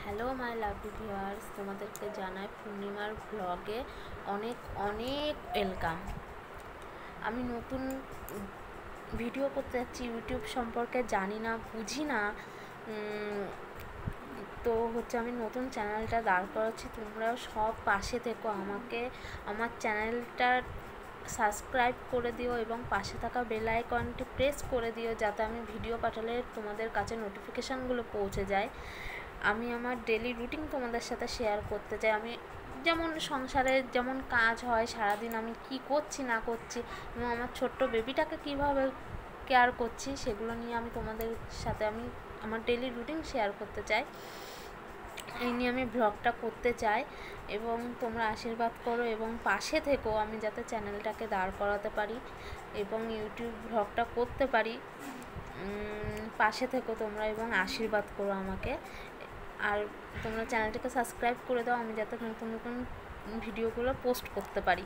Hello my lovely viewers, তোমাদেরকে জানাই পূর্ণিমার ব্লগে অনেক অনেক ওয়েলকাম। আমি নতুন ভিডিও করতে যাচ্ছি, ইউটিউব সম্পর্কে জানি না, বুঝি না, তো আমি নতুন চ্যানেলটা দাঁড় করাচ্ছি। তোমরাও সব পাশে থেকো, আমাকে আমার চ্যানেলটার সাবস্ক্রাইব করে দিও এবং পাশে থাকা বেল আইকনটি প্রেস করে দিও, যাতে আমি ভিডিও পাঠালে তোমাদের কাছে নোটিফিকেশানগুলো পৌঁছে যায়। আমি আমার ডেলি রুটিন তোমাদের সাথে শেয়ার করতে চাই। আমি যেমন সংসারে যেমন কাজ হয়, সারাদিন আমি কি করছি না করছি এবং আমার ছোট্ট বেবিটাকে কীভাবে কেয়ার করছি, সেগুলো নিয়ে আমি তোমাদের সাথে আমার ডেলি রুটিন শেয়ার করতে চাই। এই নিয়ে আমি ব্লগটা করতে চাই এবং তোমরা আশীর্বাদ করো এবং পাশে থেকো, আমি যাতে চ্যানেলটাকে দাঁড় করাতে পারি এবং ইউটিউব ব্লগটা করতে পারি। পাশে থেকো তোমরা এবং আশীর্বাদ করো আমাকে। আর তোমরা চ্যানেলটাকে সাবস্ক্রাইব করে দাও, আমি যাতে নতুন নতুন ভিডিওগুলো পোস্ট করতে পারি।